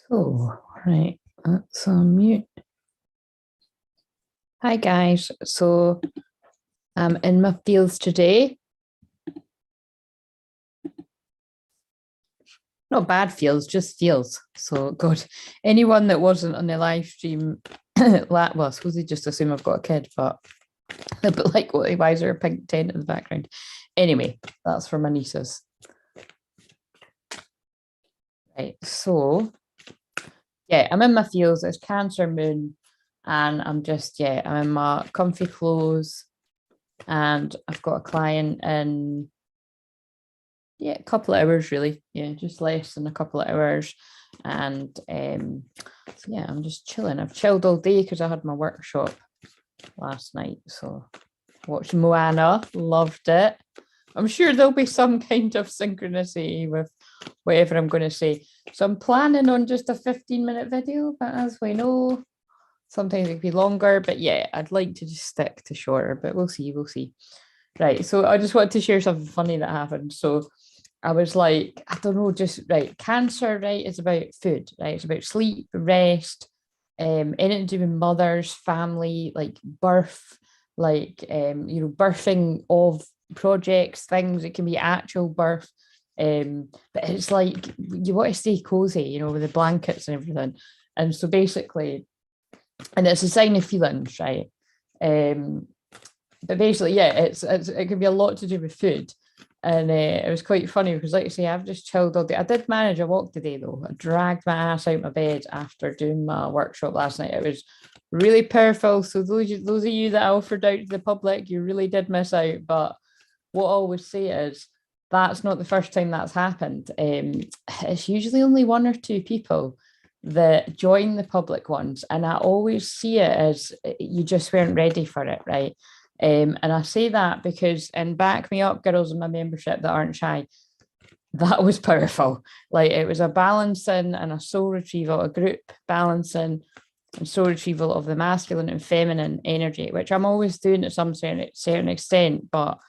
So, right, let's mute. Hi guys, so I'm in my fields today. Not bad fields, just fields. So God, anyone that wasn't on the live stream, well, I suppose they just assume I've got a kid, but like, why is there a pink tent in the background? Anyway, that's for my nieces. Right, so yeah, I'm in my fields. It's Cancer Moon, and I'm in my comfy clothes, and I've got a client in a couple of hours really. Yeah, just less than a couple of hours. And so yeah, I'm just chilling. I've chilled all day because I had my workshop last night. So watched Moana, loved it. I'm sure there'll be some kind of synchronicity with whatever I'm going to say. So I'm planning on just a 15-minute video, but as we know, sometimes it could be longer. But yeah, I'd like to just stick to shorter, but we'll see, Right, so I just wanted to share something funny that happened. So I was like, I don't know, just right. Cancer, right, is about food, right? It's about sleep, rest, anything to do with mothers, family, like birth, like birthing of projects, things. It can be actual birth. But it's like you want to stay cozy, with the blankets and everything. And so basically, and it's a sign of feelings, right? But basically, yeah, it can be a lot to do with food. And it was quite funny because, like I say, I've just chilled all day. I did manage a walk today, though. I dragged my ass out of my bed after doing my workshop last night. It was really powerful. So those of you that I offered out to the public, you really did miss out. But what I always say is that's not the first time that's happened. It's usually only one or two people that join the public ones, and I always see it as you just weren't ready for it, right? And I say that because, and back me up, girls in my membership that aren't shy, that was powerful. Like it was a balancing and a soul retrieval, a group balancing and soul retrieval of the masculine and feminine energy, which I'm always doing to some certain extent, but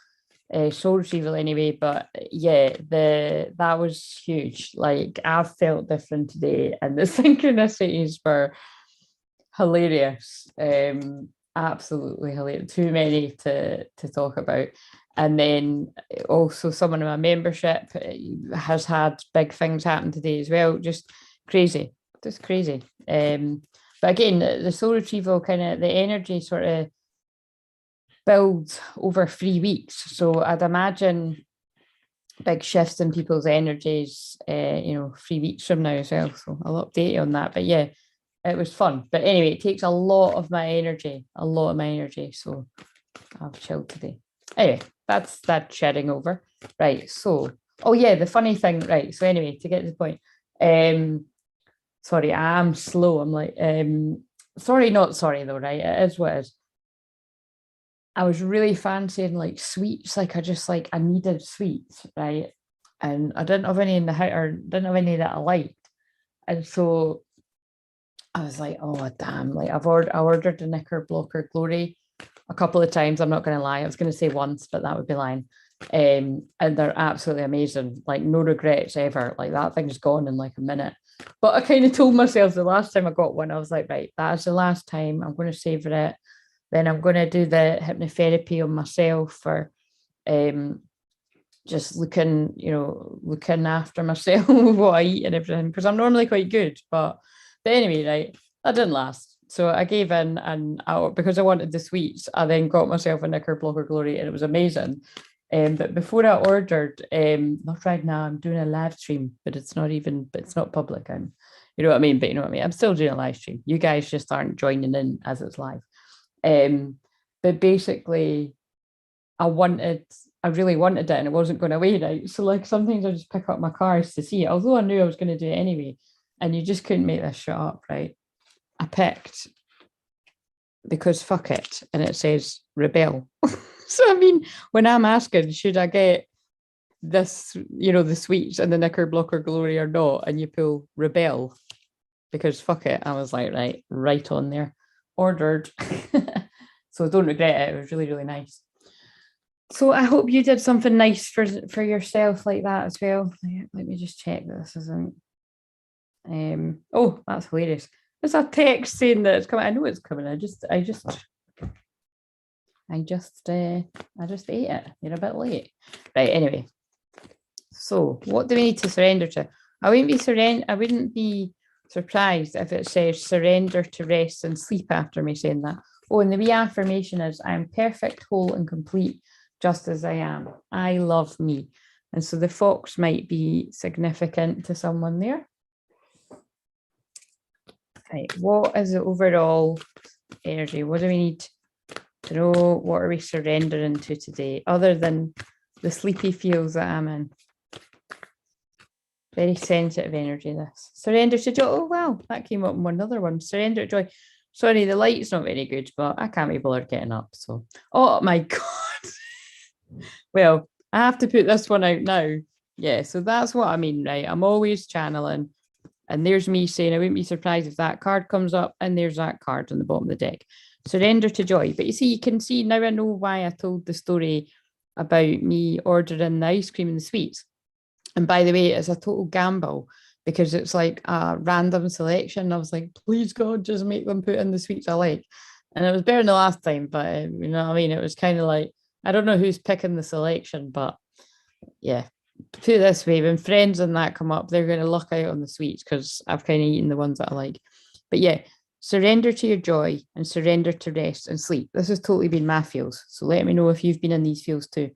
soul retrieval anyway. But yeah, that was huge. Like I felt different today, and the synchronicities were hilarious. Absolutely hilarious. Too many to talk about. And then also someone in my membership has had big things happen today as well. Just crazy. Just crazy. But again, the soul retrieval kind of the energy sort of builds over 3 weeks. So I'd imagine big shifts in people's energies, 3 weeks from now as well. So I'll update you on that. But yeah, it was fun. But anyway, it takes a lot of my energy, So I've chilled today. Anyway, that's that shedding over. Right. So, oh yeah, the funny thing, right. So anyway, to get to the point, sorry, I'm slow. I'm like, sorry, not sorry though, right? It is what it is. I was really fancying like sweets, like I needed sweets, right? And I didn't have any in the house or didn't have any that I liked. And so I was like, oh damn, like I ordered a Knickerblocker Glory a couple of times. I'm not gonna lie. I was gonna say once, but that would be lying. And they're absolutely amazing. Like no regrets ever. Like that thing's gone in like a minute. But I kind of told myself the last time I got one, I was like, right, that's the last time. I'm gonna savor it. Then I'm gonna do the hypnotherapy on myself for just looking after myself, what I eat and everything, because I'm normally quite good. But anyway, right, that didn't last. So I gave in, and because I wanted the sweets, I then got myself a Knickerblocker Glory, and it was amazing. But before I ordered, not right now, I'm doing a live stream, but it's not public. You know what I mean? But you know what I mean? I'm still doing a live stream. You guys just aren't joining in as it's live. But basically, I really wanted it and it wasn't going away, right? So like sometimes I just pick up my cards to see it, although I knew I was going to do it anyway. And you just couldn't make this shit up, right? I picked because fuck it, and it says rebel. So I mean, when I'm asking, should I get this, the sweets and the Knickerblocker Glory or not, and you pull rebel because fuck it, I was like, right on there, ordered. So don't regret it. It was really, really nice. So I hope you did something nice for yourself like that as well. Let me just check that this isn't. Oh, that's hilarious. There's a text saying that it's coming. I know it's coming. I just ate it. You're a bit late. Right, anyway. So what do we need to surrender to? I wouldn't be surprised if it says surrender to rest and sleep after me saying that. Oh, and the wee affirmation is I am perfect, whole, and complete just as I am. I love me. And so the fox might be significant to someone there. Right, what is the overall energy? What do we need to know? What are we surrendering to today, other than the sleepy feels that I'm in? Very sensitive energy, this. Surrender to joy. Oh, wow, that came up in another one. Surrender to joy. Sorry, the light's not very good, but I can't be bothered getting up. So, oh my God. Well, I have to put this one out now. Yeah, so that's what I mean, right? I'm always channeling. And there's me saying, I wouldn't be surprised if that card comes up, and there's that card on the bottom of the deck. Surrender to joy. But you see, you can see now I know why I told the story about me ordering the ice cream and the sweets. And by the way, it's a total gamble because it's like a random selection. I was like, please God, just make them put in the sweets I like. And it was better than the last time, but you know what I mean? It was kind of like, I don't know who's picking the selection, but yeah. Put it this way, when friends and that come up, they're going to luck out on the sweets because I've kind of eaten the ones that I like. But yeah, surrender to your joy and surrender to rest and sleep. This has totally been my feels. So let me know if you've been in these feels too.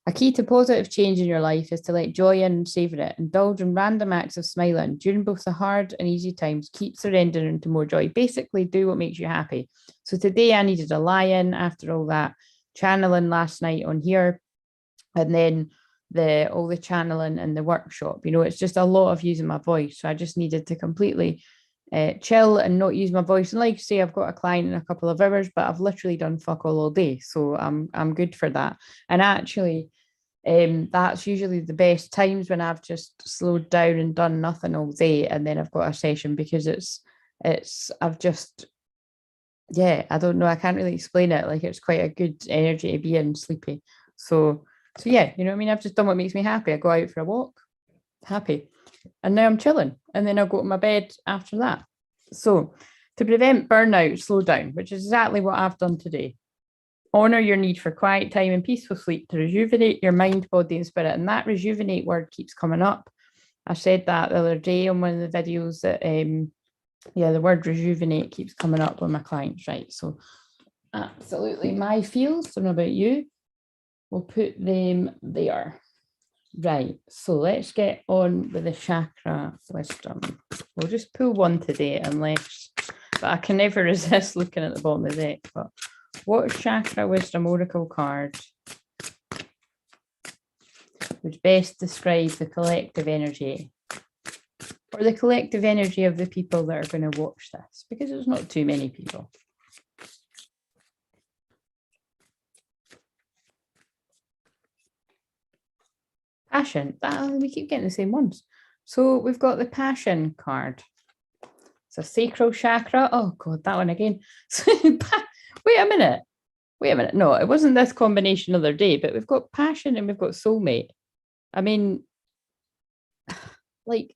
A key to positive change in your life is to let joy in and savor it. Indulge in random acts of smiling during both the hard and easy times. Keep surrendering to more joy. Basically, do what makes you happy. So today I needed a lie-in after all that channeling last night on here, and then all the channeling and the workshop. You know, it's just a lot of using my voice. So I just needed to completely chill and not use my voice. And like I say, I've got a client in a couple of hours, but I've literally done fuck all day. So I'm good for that. And actually, that's usually the best times when I've just slowed down and done nothing all day, and then I've got a session, because I've just, yeah, I don't know, I can't really explain it. Like, it's quite a good energy to be in, sleepy. So yeah, you know what I mean? I've just done what makes me happy. I go out for a walk, happy, and now I'm chilling, and then I'll go to my bed after that. So to prevent burnout, slow down, which is exactly what I've done today. Honor your need for quiet time and peaceful sleep to rejuvenate your mind, body, and spirit. And that rejuvenate word keeps coming up. I said that the other day on one of the videos that, the word rejuvenate keeps coming up with my clients, right? So absolutely my feels. Don't know about you. We'll put them there. Right, so let's get on with the chakra wisdom. We'll just pull one today, but I can never resist looking at the bottom of the deck. But what chakra wisdom oracle card would best describe the collective energy, or the collective energy of the people that are going to watch this? Because there's not too many people. Passion. We keep getting the same ones. So we've got the passion card. It's a sacral chakra. Oh God, that one again. Wait a minute. No, it wasn't this combination the other day, but we've got passion and we've got soulmate. I mean, like,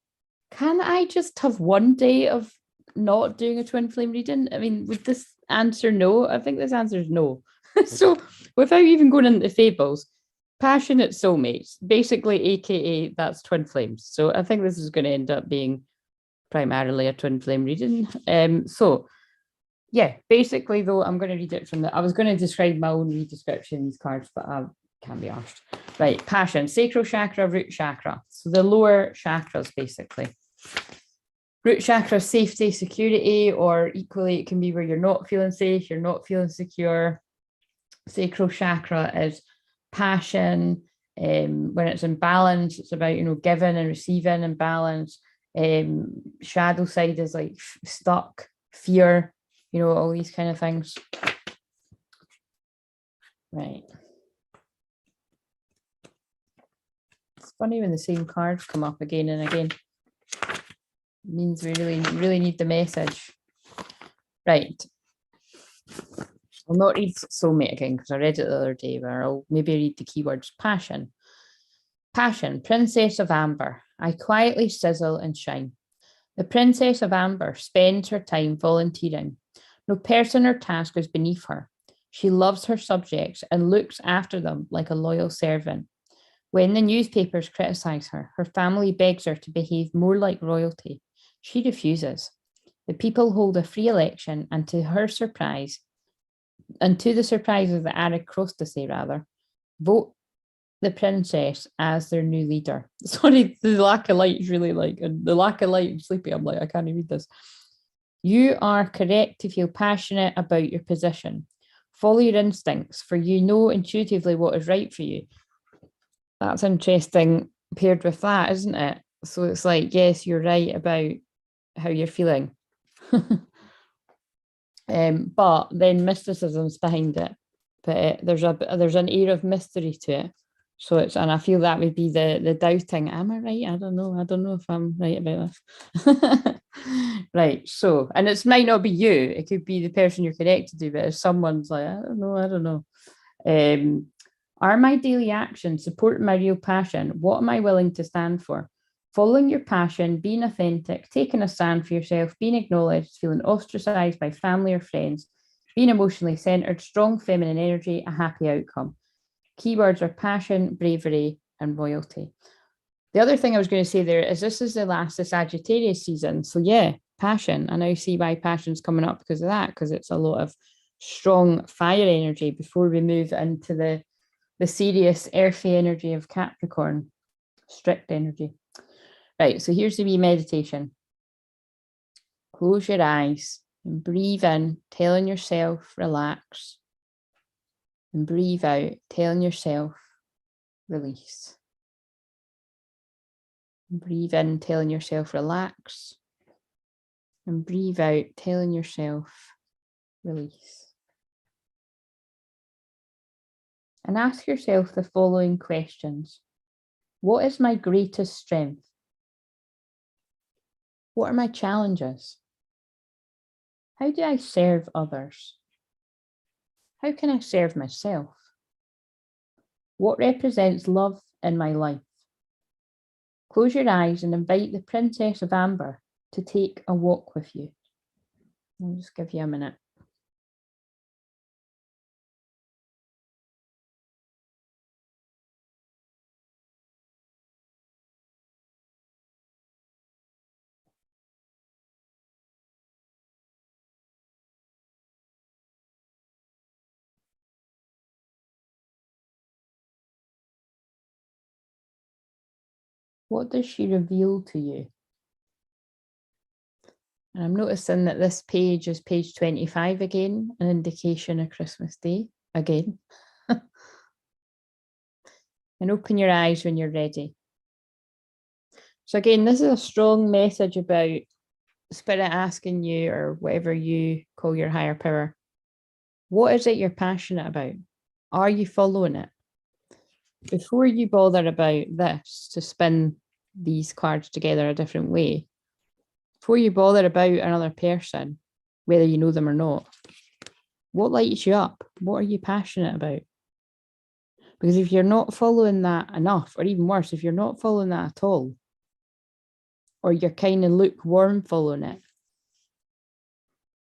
can I just have one day of not doing a twin flame reading? I mean, would this answer no? I think this answer is no. So without even going into fables, passionate soulmates, basically, aka that's twin flames. So I think this is going to end up being primarily a twin flame reading. So yeah, basically though, I'm going to read it I was going to describe my own description of these cards, but I can't be asked. Right, passion, sacral chakra, root chakra. So the lower chakras, basically. Root chakra, safety, security, or equally, it can be where you're not feeling safe, you're not feeling secure. Sacral chakra is passion. When it's in balance, it's about, giving and receiving in balance. Shadow side is like stuck, fear, all these kind of things. Right. It's funny when the same cards come up again and again. It means we really need the message. Right. I'll not read soulmate again because I read it the other day, but I'll maybe read the keywords. Passion. Passion, princess of amber. I quietly sizzle and shine. The Princess of Amber spends her time volunteering. No person or task is beneath her. She loves her subjects and looks after them like a loyal servant. When the newspapers criticize her, her family begs her to behave more like royalty. She refuses. The people hold a free election, and to her surprise, and to the surprise of the aristocracy, vote the princess as their new leader. Sorry, the lack of light is really like, and the lack of light, I'm sleepy. I'm like, I can't read this. You are correct to feel passionate about your position. Follow your instincts, for you know intuitively what is right for you. That's interesting paired with that, isn't it? So it's like, yes, you're right about how you're feeling. But then mysticism's behind it. But there's an air of mystery to it. So it's, and I feel that would be the doubting. Am I right? I don't know if I'm right about this. Right. So, and it might not be you. It could be the person you're connected to, but if someone's like, I don't know. Are my daily actions supporting my real passion? What am I willing to stand for? Following your passion, being authentic, taking a stand for yourself, being acknowledged, feeling ostracized by family or friends, being emotionally centered, strong feminine energy, a happy outcome. Keywords are passion, bravery, and royalty. The other thing I was going to say there is this is the last of Sagittarius season. So yeah, passion. And I see why passion's coming up because of that, because it's a lot of strong fire energy before we move into the serious earthy energy of Capricorn, strict energy. Right, so here's the wee meditation. Close your eyes and breathe in, telling yourself, relax. And breathe out, telling yourself, release. And breathe in, telling yourself, relax. And breathe out, telling yourself, release. And ask yourself the following questions. What is my greatest strength? What are my challenges? How do I serve others? How can I serve myself? What represents love in my life? Close your eyes and invite the Princess of Amber to take a walk with you. I'll just give you a minute. What does she reveal to you? And I'm noticing that this page is page 25 again, an indication of Christmas Day again. And open your eyes when you're ready. So again, this is a strong message about Spirit asking you, or whatever you call your higher power, what is it you're passionate about? Are you following it? Before you bother about this, to spin these cards together a different way, before you bother about another person, whether you know them or not, what lights you up? What are you passionate about? Because if you're not following that enough, or even worse, if you're not following that at all, or you're kind of lukewarm following it,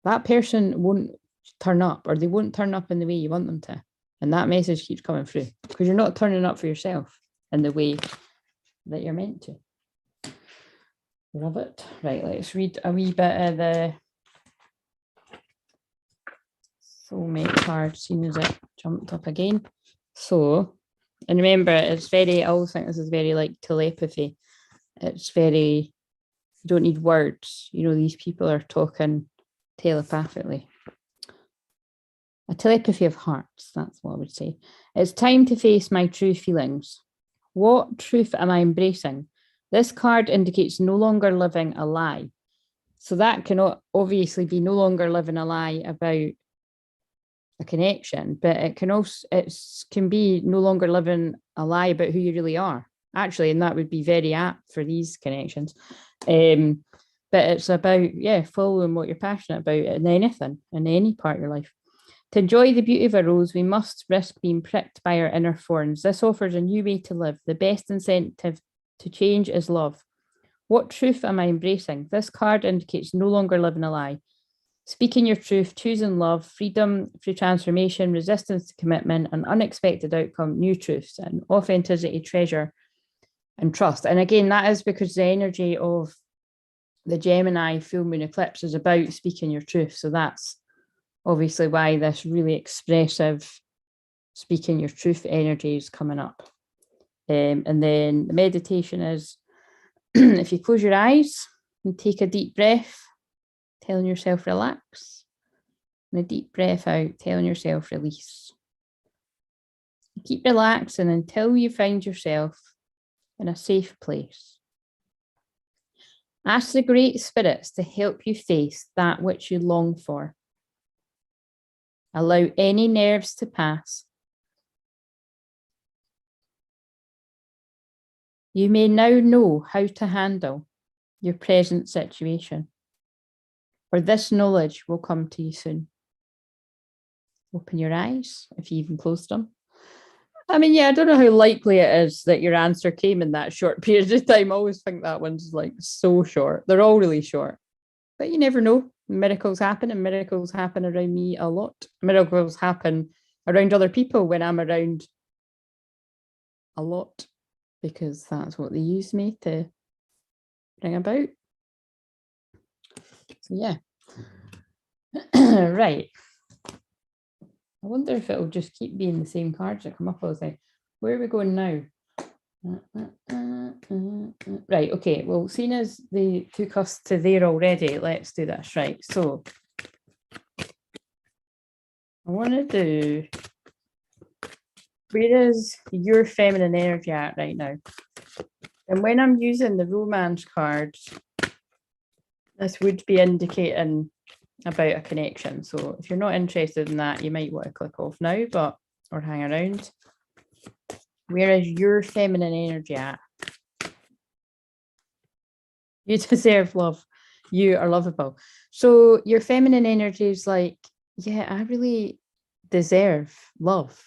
that person won't turn up, or they won't turn up in the way you want them to. And that message keeps coming through because you're not turning up for yourself in the way that you're meant to. Love it. Right, let's read a wee bit of the soulmate card, seeing as it jumped up again. So, and remember, it's very, I always think this is very like telepathy. It's very, you don't need words. You know, these people are talking telepathically. A telepathy of hearts, that's what I would say. It's time to face my true feelings. What truth am I embracing? This card indicates no longer living a lie. So that can obviously be no longer living a lie about a connection, but it can also, can be no longer living a lie about who you really are, actually, and that would be very apt for these connections. But it's about, following what you're passionate about in anything, in any part of your life. To enjoy the beauty of a rose, we must risk being pricked by our inner thorns. This offers a new way to live. The best incentive to change is love. What truth am I embracing? This card indicates no longer living a lie. Speaking your truth, choosing love, freedom, free transformation, resistance to commitment, an unexpected outcome, new truths, and authenticity, treasure, and trust. And again, that is because the energy of the Gemini full moon eclipse is about speaking your truth. So that's obviously why this really expressive speaking your truth energy is coming up. And then the meditation is if you close your eyes and take a deep breath, telling yourself relax, and a deep breath out, telling yourself release. Keep relaxing until you find yourself in a safe place. Ask the great spirits to help you face that which you long for. Allow any nerves to pass. You may now know how to handle your present situation, or this knowledge will come to you soon. Open your eyes, if you even closed them. I mean, yeah, I don't know how likely it is that your answer came in that short period of time. I always think that one's like so short. They're all really short, but you never know. Miracles happen, and miracles happen around me a lot. Miracles happen around other people when I'm around a lot, because that's what they use me to bring about. So yeah. Right. I wonder if it'll just keep being the same cards that come up all the time. Where are we going now? Right, okay. Well, seeing as they took us to there already, let's do this. Right, so I want to do, where is your feminine energy at right now? And when I'm using the romance cards, this would be indicating about a connection. So if you're not interested in that, you might want to click off now, or hang around. Where is your feminine energy at? You deserve love. You are lovable. So your feminine energy is like, yeah, I really deserve love.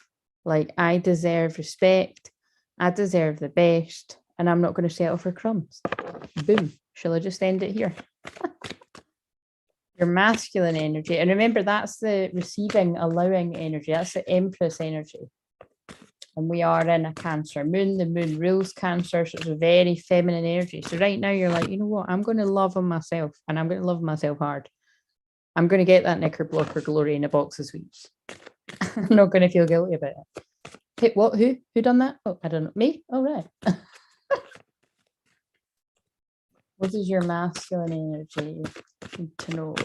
Like, I deserve respect. I deserve the best, and I'm not going to settle for crumbs. Boom. Shall I just end it here? Your masculine energy. And remember, that's the receiving, allowing energy. That's the Empress energy. And we are in a Cancer moon. The moon rules Cancer, so it's a very feminine energy. So right now you're like, you know what? I'm going to love on myself, and I'm going to love myself hard. I'm going to get that knicker blocker glory in a box of sweets. I'm not going to feel guilty about it. Hey, what? Who done that? Oh, I don't know. Me? Oh, right. What is your masculine energy? To know.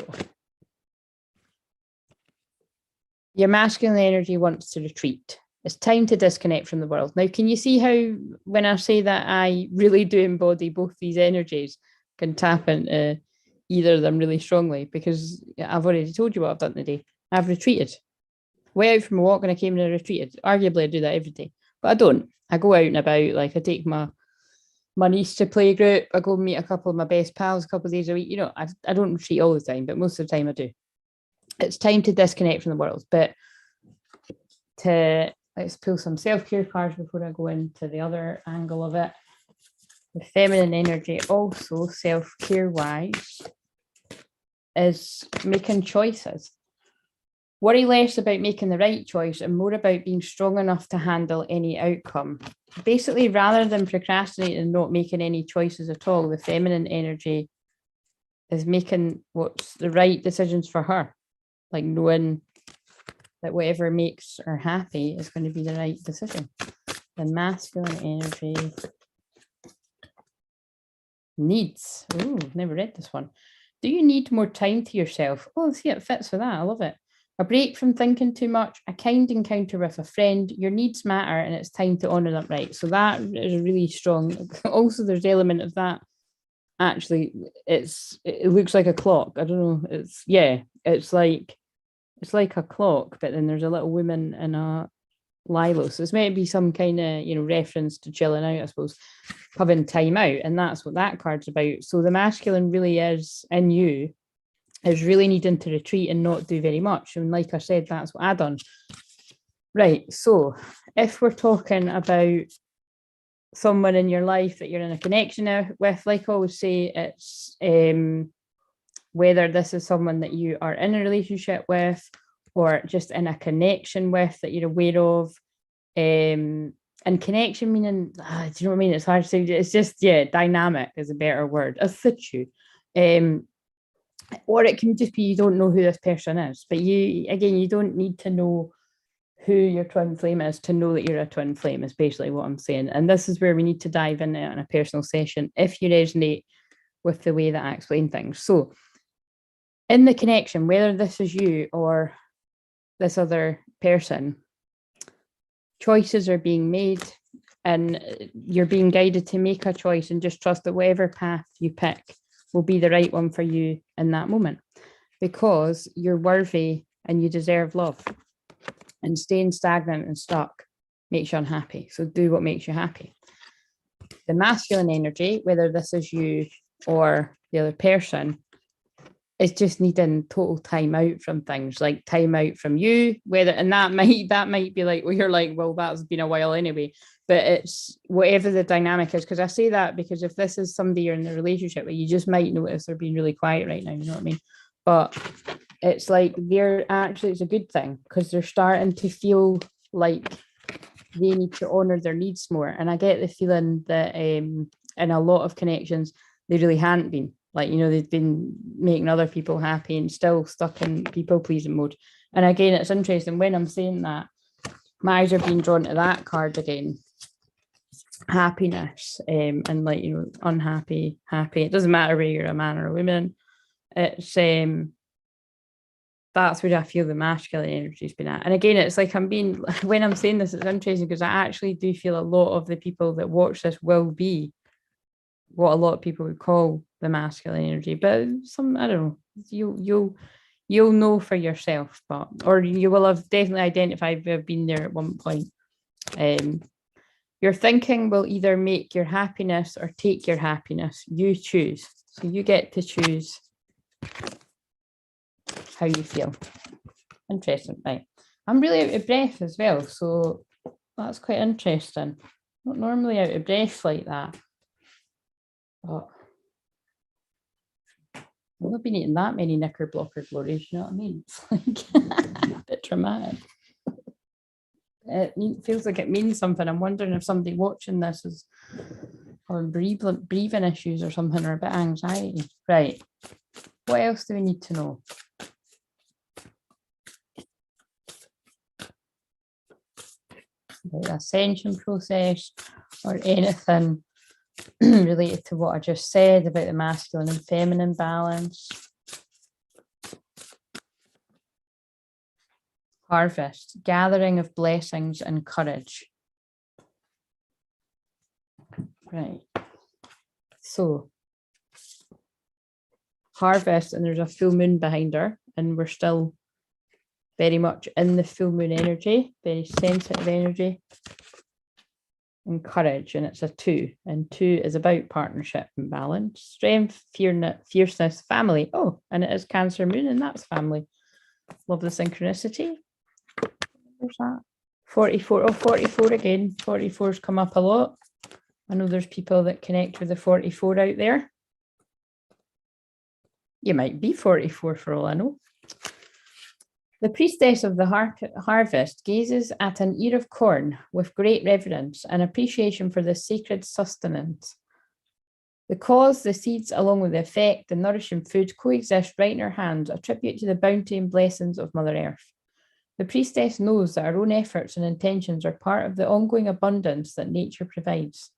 Your masculine energy wants to retreat. It's time to disconnect from the world. Now, can you see how when I say that I really do embody both these energies, can tap into either of them really strongly? Because I've already told you what I've done today. I've retreated. Way out from a walk and I came and I retreated. Arguably, I do that every day, but I don't. I go out and about. Like, I take my niece to play group. I go meet a couple of my best pals a couple of days a week. You know, I don't retreat all the time, but most of the time I do. It's time to disconnect from the world. But let's pull some self-care cards before I go into the other angle of it. The feminine energy also, self-care wise, is making choices. Worry less about making the right choice and more about being strong enough to handle any outcome. Basically, rather than procrastinating and not making any choices at all, the feminine energy is making what's the right decisions for her. Like, knowing that whatever makes her happy is going to be the right decision. The masculine energy needs. Oh, I've never read this one. Do you need more time to yourself? Oh, see, it fits with that. I love it. A break from thinking too much, a kind encounter with a friend. Your needs matter, and it's time to honour them. Right. So that is really strong. Also, there's the element of that. Actually, it looks like a clock. I don't know. It's like a clock, but then there's a little woman in a lilo. So it's maybe some kind of, reference to chilling out, I suppose, having time out. And that's what that card's about. So the masculine really is in you, is really needing to retreat and not do very much. And like I said, that's what I done. Right. So if we're talking about someone in your life that you're in a connection with. Like I always say, it's whether this is someone that you are in a relationship with or just in a connection with that you're aware of. And connection meaning, do you know what I mean? It's hard to say. It's just, dynamic is a better word. A situ. Or it can just be you don't know who this person is. But you don't need to know who your twin flame is to know that you're a twin flame, is basically what I'm saying. And this is where we need to dive in a personal session if you resonate with the way that I explain things. So in the connection, whether this is you or this other person, choices are being made and you're being guided to make a choice, and just trust that whatever path you pick will be the right one for you in that moment, because you're worthy and you deserve love. And staying stagnant and stuck makes you unhappy. So do what makes you happy. The masculine energy, whether this is you or the other person, is just needing total time out from things, like time out from you, and that might be like, well, you're like, well, that's been a while anyway, but it's whatever the dynamic is. Because I say that because if this is somebody you're in a relationship with, you just might notice they're being really quiet right now, you know what I mean? But it's like it's a good thing, because they're starting to feel like they need to honor their needs more. And I get the feeling that in a lot of connections, they really hadn't been. Like, they've been making other people happy and still stuck in people pleasing mode. And again, it's interesting when I'm saying that, my eyes are being drawn to that card again. Happiness, and like, unhappy, happy. It doesn't matter whether you're a man or a woman. It's that's where I feel the masculine energy's been at. And again, it's like when I'm saying this, it's interesting because I actually do feel a lot of the people that watch this will be what a lot of people would call the masculine energy. But I don't know, you'll know for yourself, or you will have definitely identified with being there at one point. Your thinking will either make your happiness or take your happiness. You choose. So you get to choose how you feel. Interesting, right? I'm really out of breath as well, so that's quite interesting. Not normally out of breath like that. But I've not been eating that many knickerbocker glories, you know what I mean? It's like a bit traumatic. It feels like it means something. I'm wondering if somebody watching this is or breathing issues or something, or a bit of anxiety. Right. What else do we need to know? About the ascension process or anything related to what I just said about the masculine and feminine balance. Harvest, gathering of blessings and courage. Right. So, harvest, and there's a full moon behind her, and we're still very much in the full moon energy, very sensitive energy. And courage, and it's a 2, and 2 is about partnership and balance, strength, fierceness, family. Oh, and it is Cancer moon, and that's family. Love the synchronicity. There's that. 44. Oh, 44 again. 44's come up a lot. I know there's people that connect with the 44 out there. You might be 44 for all I know. The priestess of the harvest gazes at an ear of corn with great reverence and appreciation for the sacred sustenance. The cause, the seeds, along with the effect, the nourishing food coexist right in her hand, a tribute to the bounty and blessings of Mother Earth. The priestess knows that her own efforts and intentions are part of the ongoing abundance that nature provides.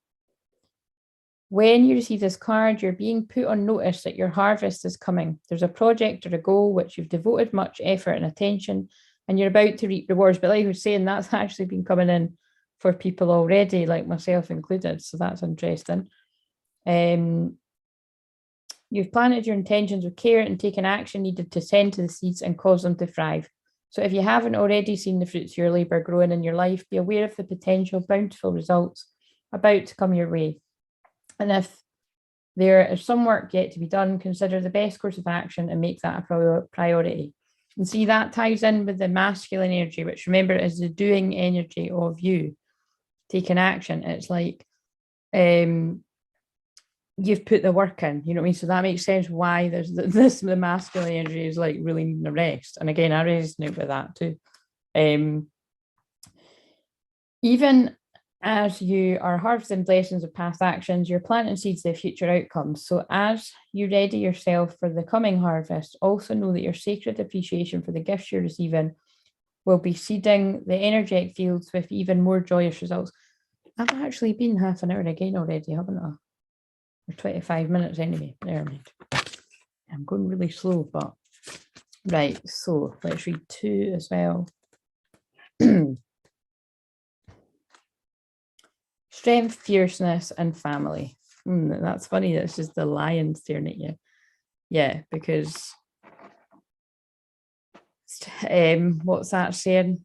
When you receive this card, you're being put on notice that your harvest is coming. There's a project or a goal which you've devoted much effort and attention, and you're about to reap rewards. But like I was saying, that's actually been coming in for people already, like myself included. So that's interesting. You've planted your intentions with care and taken action needed to tend to the seeds and cause them to thrive. So if you haven't already seen the fruits of your labour growing in your life, be aware of the potential bountiful results about to come your way. And if there is some work yet to be done, consider the best course of action and make that a priority. And see, that ties in with the masculine energy, which remember is the doing energy of you taking action. It's like you've put the work in, you know what I mean? So that makes sense why there's the masculine energy is like really needing a rest. And again, I resonate with that too. Even as you are harvesting blessings of past actions, you're planting seeds of future outcomes. So as you ready yourself for the coming harvest, also know that your sacred appreciation for the gifts you're receiving will be seeding the energetic fields with even more joyous results. I've actually been half an hour again already, haven't I? Or 25 minutes anyway. Never mind. I'm going really slow, but right. So let's read 2 as well. Strength, fierceness, and family. That's funny. That's just the lion staring at you. Yeah, because what's that saying?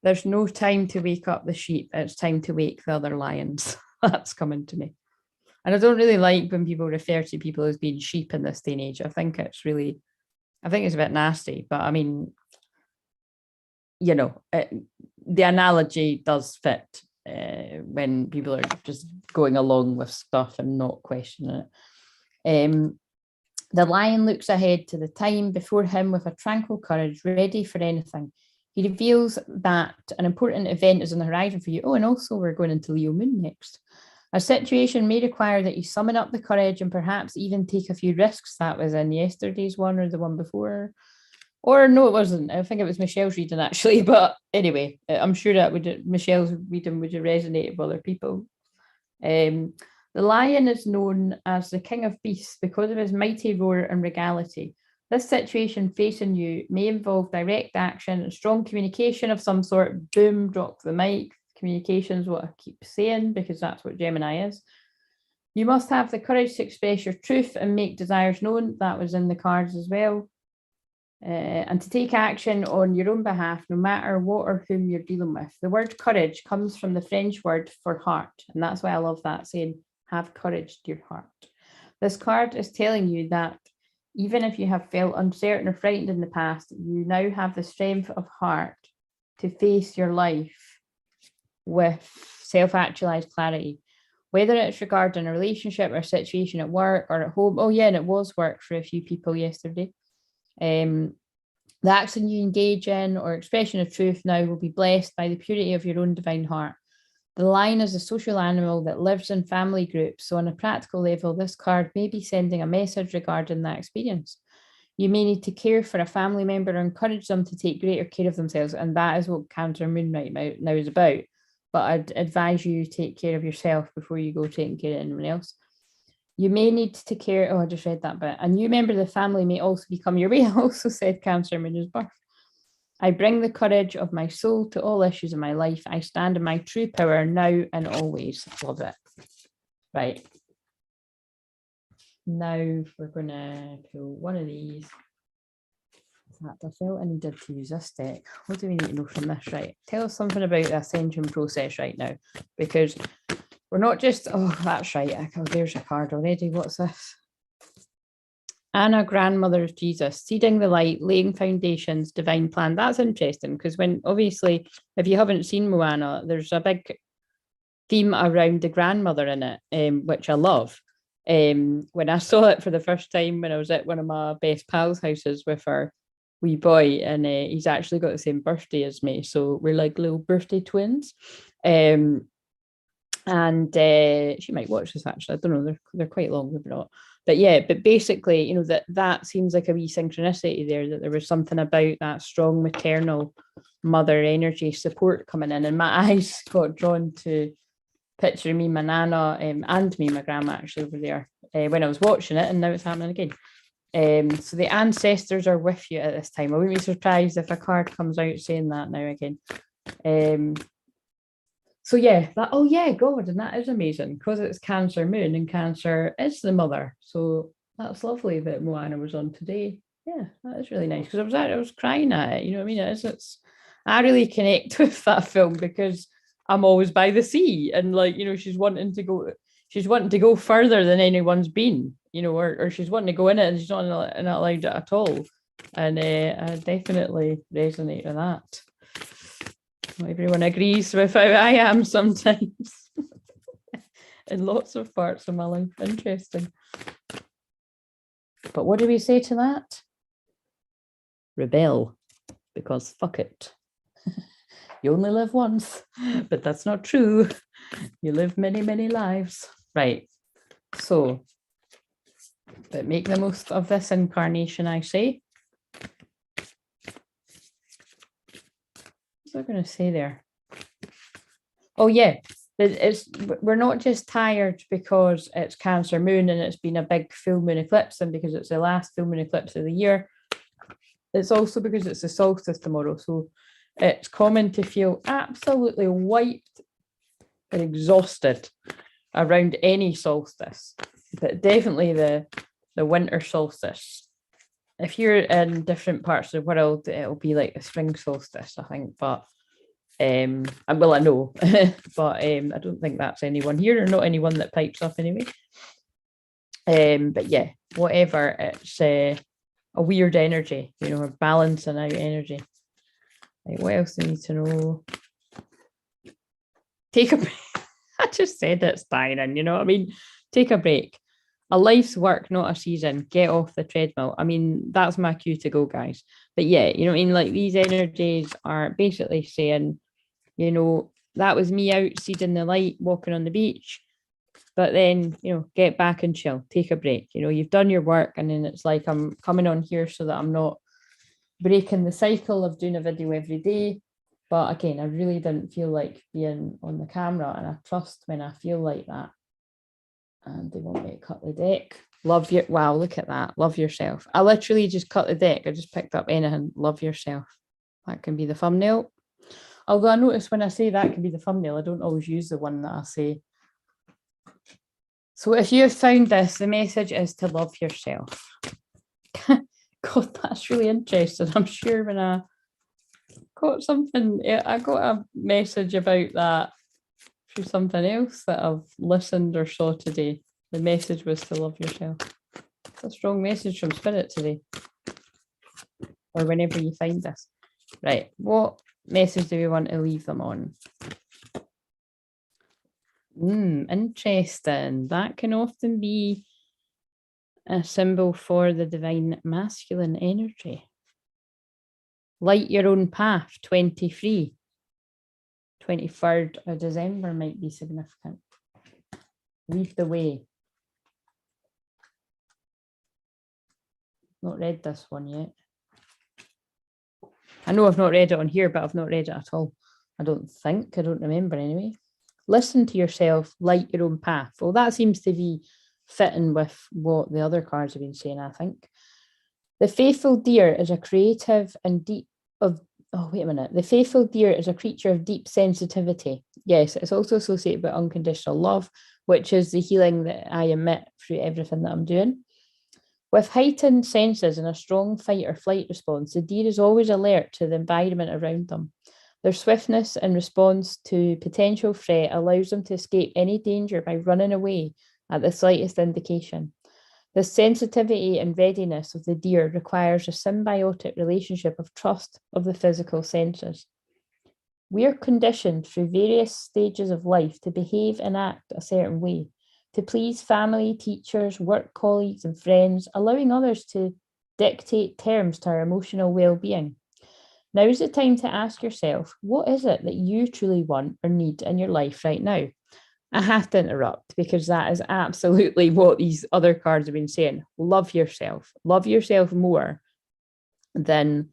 There's no time to wake up the sheep. It's time to wake the other lions. That's coming to me. And I don't really like when people refer to people as being sheep in this day and age. I think it's a bit nasty, but I mean, you know, the analogy does fit when people are just going along with stuff and not questioning it. The lion looks ahead to the time before him with a tranquil courage, ready for anything. He reveals that an important event is on the horizon for you. Oh, and also we're going into Leo Moon next. A situation may require that you summon up the courage and perhaps even take a few risks. That was in yesterday's one or the one before. Or no, it wasn't. I think it was Michelle's reading actually. But anyway, I'm sure that Michelle's reading would have resonated with other people. The lion is known as the king of beasts because of his mighty roar and regality. This situation facing you may involve direct action and strong communication of some sort. Boom, drop the mic. Communication is what I keep saying because that's what Gemini is. You must have the courage to express your truth and make desires known. That was in the cards as well. And to take action on your own behalf, no matter what or whom you're dealing with. The word courage comes from the French word for heart. And that's why I love that saying, have courage, dear heart. This card is telling you that even if you have felt uncertain or frightened in the past, you now have the strength of heart to face your life with self-actualized clarity, whether it's regarding a relationship or a situation at work or at home. Oh yeah, and it was work for a few people yesterday. The action you engage in or expression of truth now will be blessed by the purity of your own divine heart. The lion is a social animal that lives in family groups. So on a practical level, this card may be sending a message regarding that experience. You may need to care for a family member or encourage them to take greater care of themselves. And that is what Cancer Moon right now is about. But I'd advise you take care of yourself before you go taking care of anyone else. You may need to care. Oh, I just read that bit. A new member of the family may also become your way. Also said Cancer Moon's birth. I bring the courage of my soul to all issues in my life. I stand in my true power now and always. Love it. Right. Now we're going to pull one of these. In fact, I felt I needed to use this deck. What do we need to know from this? Right. Tell us something about the Ascension process right now, because we're not just, oh, that's right. Oh, there's a card already. What's this? Anna, grandmother of Jesus, seeding the light, laying foundations, divine plan. That's interesting because when obviously, if you haven't seen Moana, there's a big theme around the grandmother in it, which I love. When I saw it for the first time when I was at one of my best pals' houses with her wee boy, and he's actually got the same birthday as me, so we're like little birthday twins. And she might watch this actually. I don't know. They're quite long, maybe not. But yeah, but basically, you know, that seems like a wee synchronicity there, that there was something about that strong maternal mother energy support coming in. And my eyes got drawn to picturing me, my nana, and me, my grandma actually over there when I was watching it, and now it's happening again. So the ancestors are with you at this time. I wouldn't be surprised if a card comes out saying that now again. So yeah, oh yeah, God, and that is amazing because it's Cancer Moon and Cancer is the mother. So that's lovely that Moana was on today. Yeah, that is really nice because I was crying at it. You know what I mean? I really connect with that film because I'm always by the sea and like, you know, she's wanting to go further than anyone's been, you know, or she's wanting to go in it and she's not allowed it at all. And I definitely resonate with that. Not everyone agrees with how I am sometimes. in lots of parts of my life. Interesting. But what do we say to that? Rebel, because fuck it. You only live once, but that's not true. You live many, many lives. Right. So, but make the most of this incarnation, I say. What's I going to say there? Oh, yeah. We're not just tired because it's Cancer moon and it's been a big full moon eclipse and because it's the last full moon eclipse of the year. It's also because it's the solstice tomorrow. So it's common to feel absolutely wiped and exhausted around any solstice, but definitely the winter solstice. If you're in different parts of the world, it'll be like the spring solstice, I think. But well, I know, but I don't think that's anyone here, or not anyone that pipes up anyway. But yeah, whatever, it's a weird energy, you know, we're balancing out energy. Right, what else do you need to know? Take a break. I just said it's tiring, you know what I mean? Take a break. A life's work, not a season. Get off the treadmill. I mean, that's my cue to go, guys. But yeah, you know what I mean? Like, these energies are basically saying, you know, that was me out seeding the light, walking on the beach. But then, you know, get back and chill, take a break. You know, you've done your work, and then it's like I'm coming on here so that I'm not breaking the cycle of doing a video every day. But again, I really didn't feel like being on the camera, and I trust when I feel like that. And they want me to cut the deck. Love your, wow, look at that. Love yourself. I literally just cut the deck. I just picked up anything. Love yourself. That can be the thumbnail. Although I notice when I say that can be the thumbnail, I don't always use the one that I say. So if you have found this, the message is to love yourself. God, that's really interesting. I'm sure when I got something, I got a message about that through something else that I've listened or saw today. The message was to love yourself. It's a strong message from Spirit today, or whenever you find this. Right, what message do we want to leave them on? Interesting. That can often be a symbol for the divine masculine energy. Light your own path, 23. 23rd of December might be significant. Lead the way. Not read this one yet. I know I've not read it on here, but I've not read it at all. I don't think. I don't remember anyway. Listen to yourself, light your own path. Well, that seems to be fitting with what the other cards have been saying, I think. The faithful deer is a creative and deep of, oh, wait a minute. The faithful deer is a creature of deep sensitivity. Yes, it's also associated with unconditional love, which is the healing that I emit through everything that I'm doing. With heightened senses and a strong fight or flight response, the deer is always alert to the environment around them. Their swiftness in response to potential threat allows them to escape any danger by running away at the slightest indication. The sensitivity and readiness of the deer requires a symbiotic relationship of trust of the physical senses. We are conditioned through various stages of life to behave and act a certain way, to please family, teachers, work colleagues, and friends, allowing others to dictate terms to our emotional well-being. Now is the time to ask yourself, what is it that you truly want or need in your life right now? I have to interrupt because that is absolutely what these other cards have been saying. Love yourself. Love yourself more than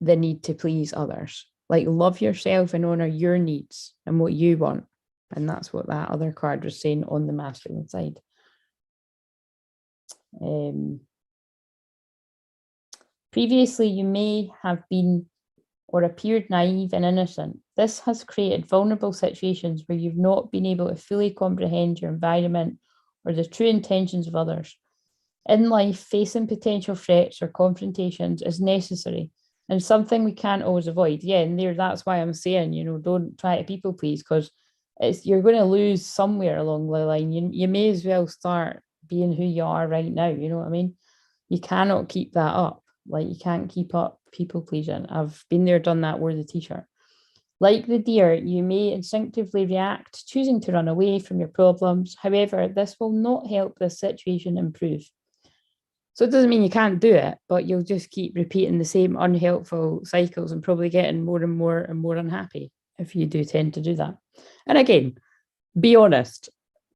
the need to please others. Like, love yourself and honor your needs and what you want. And that's what that other card was saying on the masculine side. Previously, you may have been or appeared naive and innocent. This has created vulnerable situations where you've not been able to fully comprehend your environment or the true intentions of others. In life, facing potential threats or confrontations is necessary and something we can't always avoid. Yeah, and that's why I'm saying, you know, don't try to people please, because you're going to lose somewhere along the line. You may as well start being who you are right now. You know what I mean? You cannot keep that up. Like, you can't keep up people pleasing. I've been there, done that, wore the t-shirt. Like the deer, you may instinctively react, choosing to run away from your problems. However, this will not help this situation improve. So it doesn't mean you can't do it, but you'll just keep repeating the same unhelpful cycles and probably getting more and more and more unhappy if you do tend to do that. And again, be honest.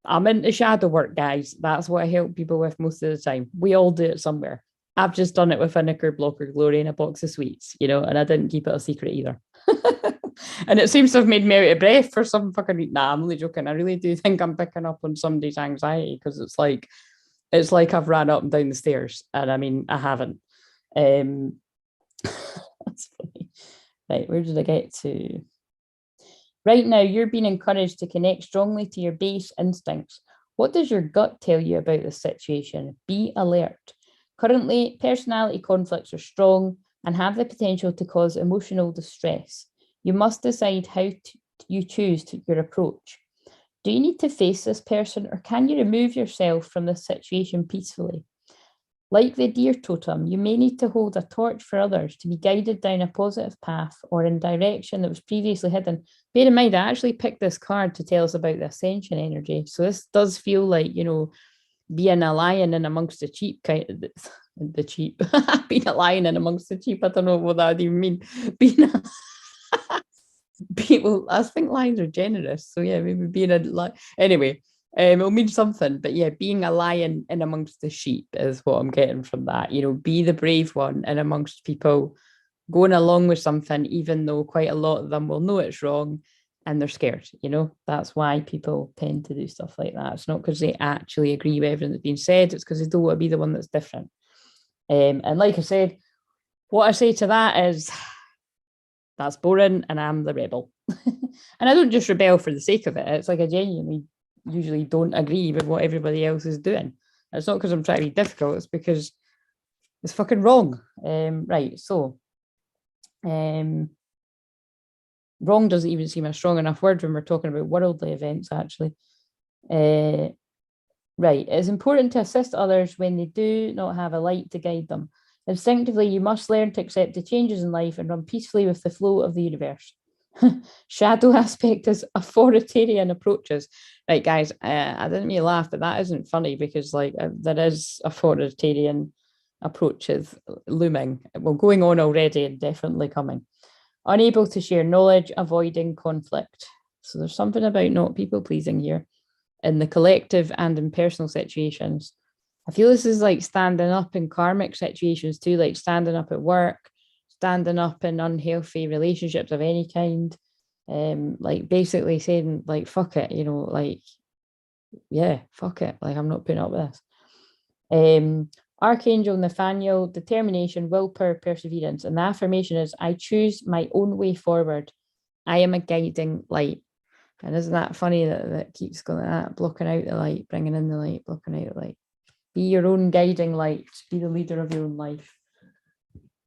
I'm into shadow work, guys. That's what I help people with most of the time. We all do it somewhere. I've just done it with a knicker blocker glory and a box of sweets, and I didn't keep it a secret either. And it seems to have made me out of breath for some fucking reason. Nah, I'm only joking. I really do think I'm picking up on somebody's anxiety because it's like I've ran up and down the stairs, and I mean I haven't. That's funny. Right, where did I get to? Right now, you're being encouraged to connect strongly to your base instincts. What does your gut tell you about this situation? Be alert. Currently, personality conflicts are strong and have the potential to cause emotional distress. You must decide how you choose your approach. Do you need to face this person, or can you remove yourself from this situation peacefully? Like the deer totem, you may need to hold a torch for others to be guided down a positive path or in direction that was previously hidden. Bear in mind, I actually picked this card to tell us about the Ascension energy. So this does feel like, being a lion in amongst the sheep, kind of the sheep, being a lion in amongst the sheep. I don't know what that would even mean. Well, I think lions are generous. So yeah, maybe being a lion. Anyway. It'll mean something, but yeah, being a lion in amongst the sheep is what I'm getting from that. Be the brave one in amongst people going along with something, even though quite a lot of them will know it's wrong and they're scared. That's why people tend to do stuff like that. It's not because they actually agree with everything that's being said, it's because they don't want to be the one that's different. And like I said, what I say to that is that's boring and I'm the rebel. And I don't just rebel for the sake of it. It's like I genuinely usually don't agree with what everybody else is doing. It's not because I'm trying to be difficult, it's because it's fucking wrong. Right, so wrong doesn't even seem a strong enough word when we're talking about worldly events, actually. Right, it's important to assist others when they do not have a light to guide them. Instinctively, you must learn to accept the changes in life and run peacefully with the flow of the universe. Shadow aspect is authoritarian approaches. Right, guys, I didn't mean to laugh, but that isn't funny because there is authoritarian approaches looming. Well, going on already and definitely coming. Unable to share knowledge, avoiding conflict. So there's something about not people pleasing here in the collective and in personal situations. I feel this is like standing up in karmic situations too, like standing up at work, standing up in unhealthy relationships of any kind, like basically saying like fuck it, fuck it, like I'm not putting up with this. Archangel Nathaniel, determination, willpower, perseverance, and the affirmation is I choose my own way forward. I am a guiding light. And isn't that funny that keeps going like that, blocking out the light, bringing in the light, blocking out the light. Be your own guiding light, be the leader of your own life.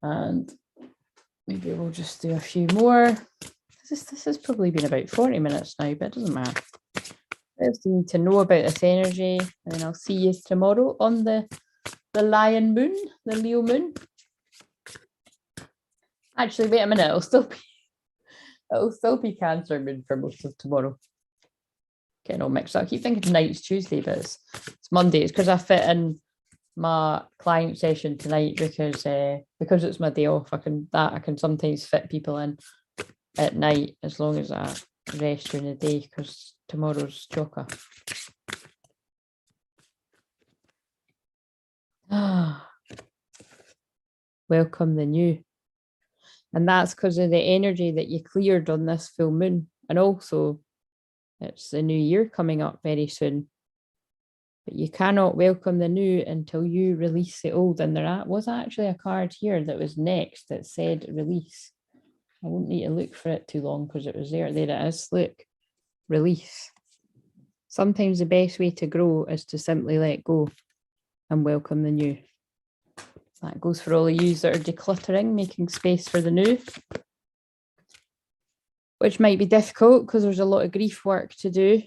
And maybe we'll just do a few more. This has probably been about 40 minutes now, but it doesn't matter. I just need to know about this energy, and then I'll see you tomorrow on the lion moon, the Leo moon. Actually, wait a minute, it'll still be Cancer moon for most of tomorrow. Getting all mixed up. I keep thinking tonight's Tuesday, but it's Monday. It's because I fit in my client session tonight because it's my day off. I can sometimes fit people in at night as long as I rest during the day because tomorrow's chocker. Welcome the new. And that's because of the energy that you cleared on this full moon. And also, it's the new year coming up very soon. But you cannot welcome the new until you release the old. And there was actually a card here that was next that said release. I won't need to look for it too long because it was there. There it is. Look, release. Sometimes the best way to grow is to simply let go and welcome the new. That goes for all of you that are decluttering, making space for the new, which might be difficult because there's a lot of grief work to do.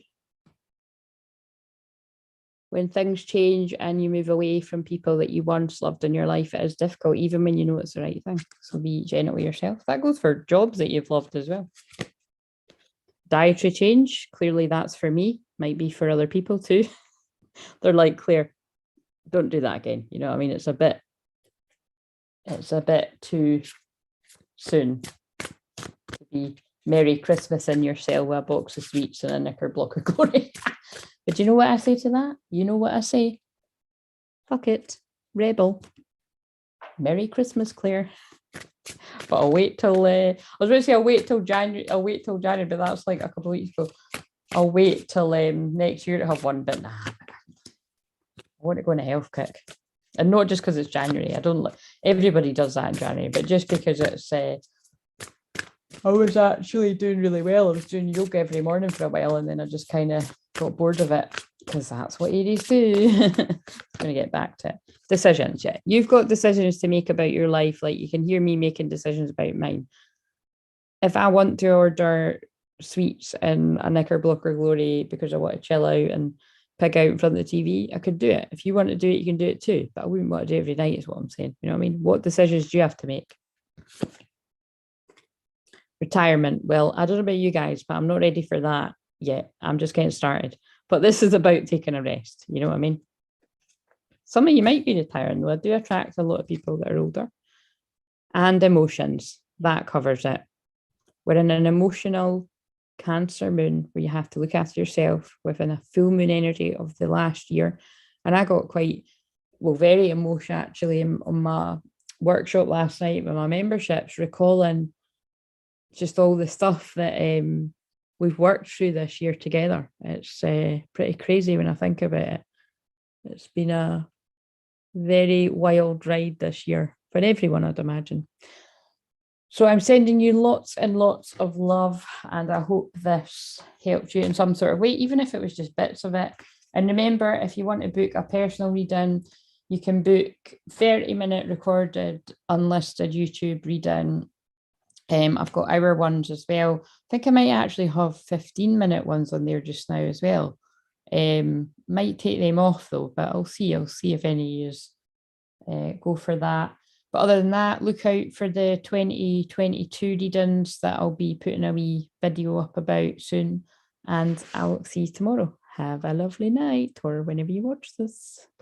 When things change and you move away from people that you once loved in your life, it is difficult, even when you know it's the right thing. So be gentle with yourself. That goes for jobs that you've loved as well. dietary change. Clearly that's for me, might be for other people too. They're like, Claire, don't do that again. You know what I mean? It's a bit too soon to be Merry Christmas in your cell with a box of sweets and a knicker block of glory. But you know what I say to that? You know what I say? Fuck it, rebel. Merry Christmas, Claire. But I'll wait till I was going to say I'll wait till January, but that's like a couple of weeks ago. I'll wait till next year to have one, but nah, I want to go on a health kick. And not just because it's January. I don't like, everybody does that in January, but just because it's I was actually doing really well. I was doing yoga every morning for a while, and then I just kind of got bored of it because that's what Aries do. I'm going to get back to it. Decisions. Yeah, you've got decisions to make about your life. Like, you can hear me making decisions about mine. If I want to order sweets and a knicker blocker glory because I want to chill out and pig out in front of the TV, I could do it. If you want to do it, you can do it too. But I wouldn't want to do it every night, is what I'm saying. You know what I mean? What decisions do you have to make? Retirement. Well, I don't know about you guys, but I'm not ready for that yet. I'm just getting started. But this is about taking a rest. You know what I mean? Some of you might be retiring, though. I do attract a lot of people that are older. And emotions. That covers it. We're in an emotional Cancer moon where you have to look after yourself within a full moon energy of the last year. And I got very emotional actually on my workshop last night with my memberships, recalling just all the stuff that we've worked through this year together. It's pretty crazy when I think about it. It's been a very wild ride this year for everyone, I'd imagine. So I'm sending you lots and lots of love, and I hope this helped you in some sort of way, even if it was just bits of it. And remember, if you want to book a personal reading, you can book 30-minute recorded, unlisted YouTube reading. I've got hour ones as well. I think I might actually have 15-minute ones on there just now as well. Might take them off though, but I'll see if any is go for that. But other than that, look out for the 2022 readings that I'll be putting a wee video up about soon. And I'll see you tomorrow. Have a lovely night, or whenever you watch this.